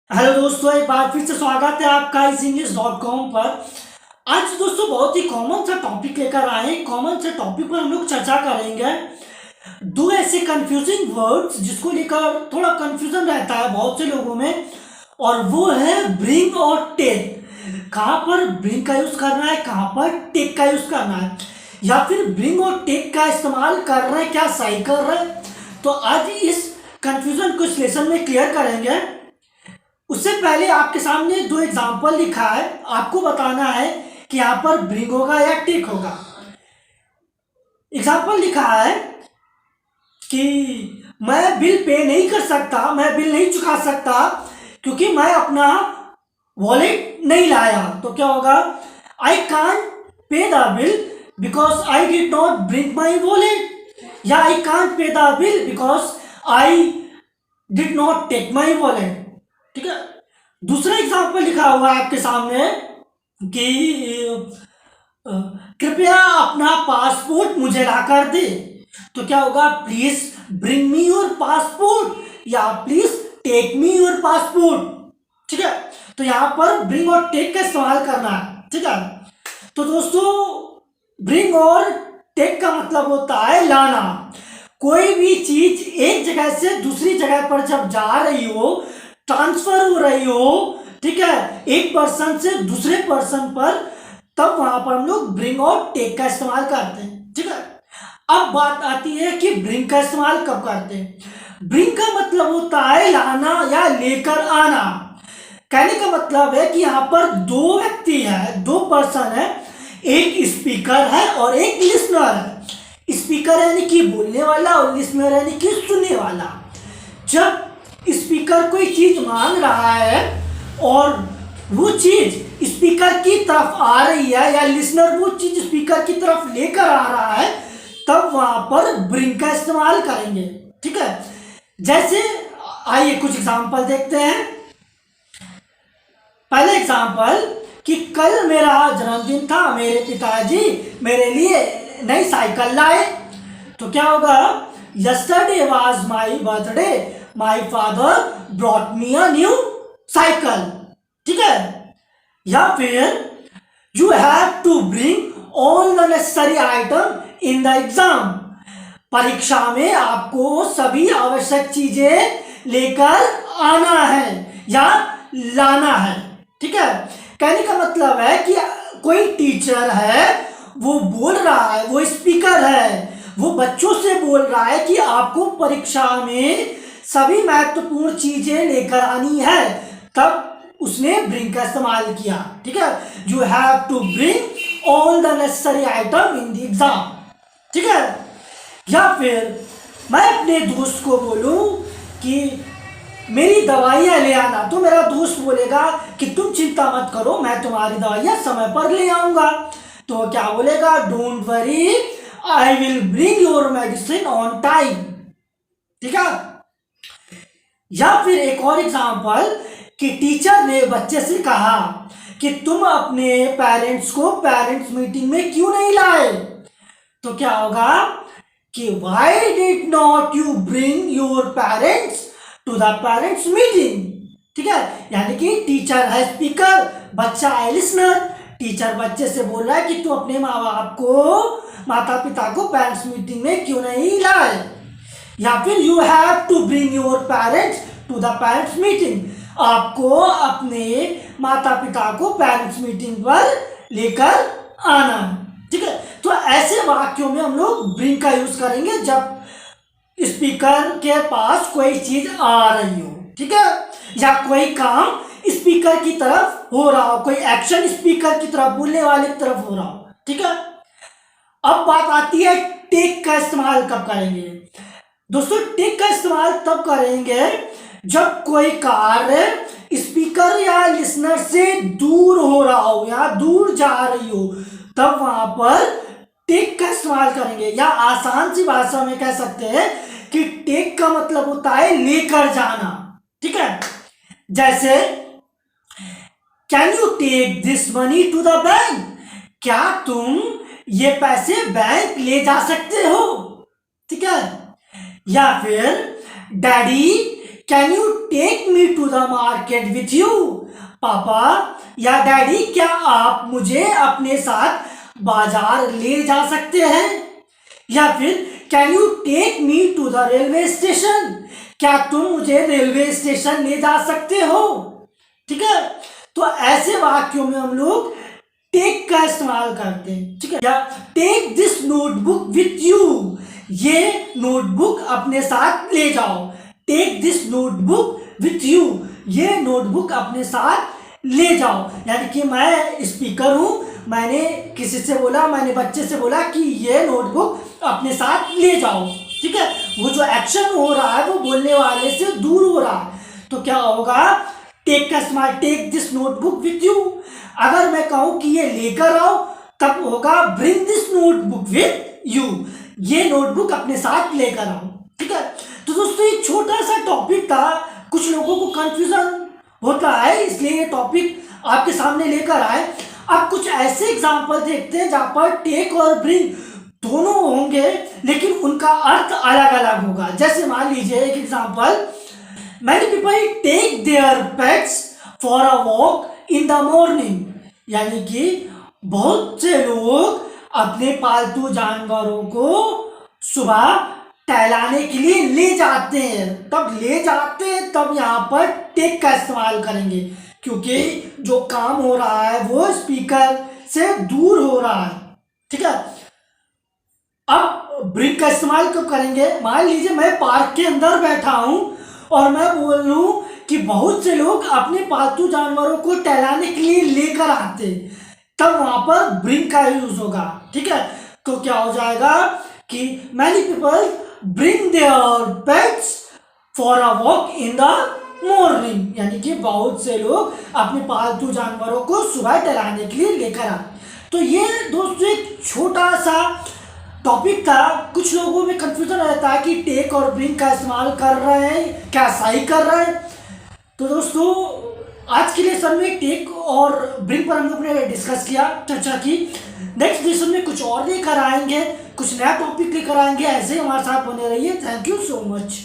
Hello दोस्तों, एक बार फिर से स्वागत है आपका इस इंग्लिश.com पर। आज दोस्तों बहुत ही कॉमन सा टॉपिक लेकर आए हैं। कॉमन से टॉपिक पर हम लोग चर्चा करेंगे दो ऐसे कंफ्यूजिंग वर्ड्स जिसको लेकर थोड़ा कंफ्यूजन रहता है बहुत से लोगों में, और वो है ब्रिंग और टेक। कहाँ पर ब्रिंग का यूज करना है, कहाँ पर टेक का यूज करना है, या फिर ब्रिंग और टेक का इस्तेमाल कर रहे हैं, क्या सही कर रहे हैं। तो आज इस कंफ्यूजन को इस लेसन में क्लियर करेंगे। उससे पहले आपके सामने दो एग्जाम्पल लिखा है, आपको बताना है कि यहाँ पर ब्रिंग होगा या टेक होगा। एग्जाम्पल लिखा है कि मैं बिल पे नहीं कर सकता, मैं बिल नहीं चुका सकता क्योंकि मैं अपना वॉलेट नहीं लाया। तो क्या होगा, I can't pay the bill because I did not bring my wallet, या I can't pay the bill because I did not take my wallet. ठीक है। दूसरा एग्जाम्पल लिखा हुआ है आपके सामने कि कृपया अपना पासपोर्ट मुझे ला कर दे। तो क्या होगा, please bring me your passport या please take me your passport. ठीक है। तो यहां पर ब्रिंग और टेक का इस्तेमाल करना है। ठीक है। तो दोस्तों, ब्रिंग और टेक का मतलब होता है लाना। कोई भी चीज एक जगह से दूसरी जगह पर जब जा रही हो, ट्रांसफर हो रही हो, ठीक है, एक पर्सन से दूसरे पर्सन पर, तब वहां पर हम लोग ब्रिंग और टेक का इस्तेमाल करते हैं। ठीक है। अब बात आती है कि ब्रिंग का इस्तेमाल कब करते हैं। ब्रिंग का मतलब होता है लाना या लेकर आना। कहने का मतलब है कि यहाँ पर दो व्यक्ति है, दो पर्सन है, एक स्पीकर है और एक लिसनर है। स्पीकर यानी कि बोलने वाला और लिसनर यानी कि सुनने वाला। जब स्पीकर कोई चीज मांग रहा है और वो चीज स्पीकर की तरफ आ रही है, या लिसनर वो चीज स्पीकर की तरफ लेकर आ रहा है, तब वहां पर ब्रिंग का इस्तेमाल करेंगे। ठीक है। जैसे आइए कुछ एग्जांपल देखते हैं। पहले एग्जांपल कि कल मेरा जन्मदिन था, मेरे पिताजी मेरे लिए नई साइकिल लाए। तो क्या होगा, yesterday was my birthday, my father brought me a new cycle. ठीक है। या फिर you have to bring all the necessary item in the exam. परीक्षा में आपको सभी आवश्यक चीजें लेकर आना है या लाना है। ठीक है। कहने का मतलब है कि कोई टीचर है, वो बोल रहा है, वो स्पीकर है, वो बच्चों से बोल रहा है कि आपको परीक्षा में सभी महत्वपूर्ण चीजें लेकर आनी है, तब उसने ब्रिंग का इस्तेमाल किया। ठीक है। You have to bring all the necessary item in the exam. ठीक है। या फिर मैं अपने दोस्त को बोलूं कि मेरी दवाइयाँ ले आना, तो मेरा दोस्त बोलेगा कि तुम चिंता मत करो, मैं तुम्हारी दवाइयाँ समय पर ले आऊंगा। तो क्या बोलेगा, don't worry, I will bring your medicine on time. ठीक है। या फिर एक और एग्जांपल कि टीचर ने बच्चे से कहा कि तुम अपने पेरेंट्स को पेरेंट्स मीटिंग में क्यों नहीं लाए। तो क्या होगा कि why did not you bring your parents to the parents meeting. ठीक है। यानी कि टीचर है स्पीकर, बच्चा है लिसनर। टीचर बच्चे से बोल रहा है कि तू अपने माँ बाप को, माता पिता को पेरेंट्स मीटिंग में क्यों नहीं लाए। या फिर you have to bring your parents to the parents meeting. आपको अपने माता पिता को पेरेंट्स मीटिंग पर लेकर आना। ठीक है। तो ऐसे वाक्यों में हम लोग ब्रिंग का यूज करेंगे जब स्पीकर के पास कोई चीज आ रही हो। ठीक है। या कोई काम स्पीकर की तरफ हो रहा हो, कोई एक्शन स्पीकर की तरफ, बोलने वाले की तरफ हो रहा हो। ठीक है। अब बात आती है टेक का इस्तेमाल कब करेंगे। दोस्तों, टेक का इस्तेमाल तब करेंगे जब कोई कार्य स्पीकर या लिसनर से दूर हो रहा हो या दूर जा रही हो, तब वहां पर टेक का इस्तेमाल करेंगे। या आसान सी भाषा में कह सकते हैं कि टेक का मतलब होता है लेकर जाना। ठीक है। जैसे can you take this money to the bank. क्या तुम ये पैसे बैंक ले जा सकते हो। ठीक है। या फिर daddy can you take me to the market with you? पापा या डैडी, क्या आप मुझे अपने साथ बाजार ले जा सकते हैं? या फिर can you take me to the railway station? क्या तुम मुझे रेलवे स्टेशन ले जा सकते हो? ठीक है, तो ऐसे वाक्यों में हम लोग टेक का इस्तेमाल करते हैं। ठीक है, या take this notebook with you, ये नोटबुक अपने साथ ले जाओ। Take this notebook with you, ये नोटबुक अपने साथ ले जाओ। यानी कि मैं स्पीकर हूं, मैंने किसी से बोला, मैंने बच्चे से बोला कि ये नोटबुक अपने साथ ले जाओ। ठीक है, वो जो एक्शन हो रहा है वो बोलने वाले से दूर हो रहा है, तो क्या होगा? टेक का इस्तेमाल, take this notebook with you. अगर मैं कहूं कि ये लेकर आओ, तब होगा bring this notebook with you, ये नोटबुक अपने साथ लेकर आओ। ठीक है, तो दोस्तों ये छोटा सा टॉपिक था, कुछ लोगों को कंफ्यूजन होता है, इसलिए ये टॉपिक आपके सामने लेकर आए। अब कुछ ऐसे एग्जाम्पल देखते हैं जहां पर टेक और ब्रिंग दोनों होंगे, लेकिन उनका अर्थ अलग अलग होगा। जैसे मान लीजिए एक example, many people take their pets for a walk in the morning, यानी कि बहुत से लोग अपने पालतू जानवरों को सुबह टहलाने के लिए ले जाते हैं। तब ले जाते हैं, तब यहाँ पर टेक का इस्तेमाल करेंगे, क्योंकि जो काम हो रहा है वो स्पीकर से दूर हो रहा है। ठीक है, अब ब्रिंग का इस्तेमाल कब करेंगे? मान लीजिए मैं पार्क के अंदर बैठा हूं और मैं बोल रहा हूं कि बहुत से लोग अपने पालतू जानवरों को टहलाने के लिए लेकर आते, तब वहां पर ब्रिंग का यूज होगा। ठीक है, तो क्या हो जाएगा कि many people bring their pets for a walk in the morning, यानी कि बहुत से लोग अपने पालतू जानवरों को सुबह टहलाने के लिए लेकर आते। तो ये दोस्तों एक छोटा सा टॉपिक था। कुछ लोगों में कंफ्यूजन रहता है कि टेक और ब्रिंग का इस्तेमाल कर रहे हैं, क्या सही कर रहे हैं। तो दोस्तों आज के लेसन में टेक और ब्रिंग पर हम लोग ने डिस्कस किया, चर्चा की। नेक्स्ट लेसन में कुछ और लेकर आएंगे, कुछ नया टॉपिक लेकर आएंगे। ऐसे ही हमारे साथ बने रहिए। Thank you so much.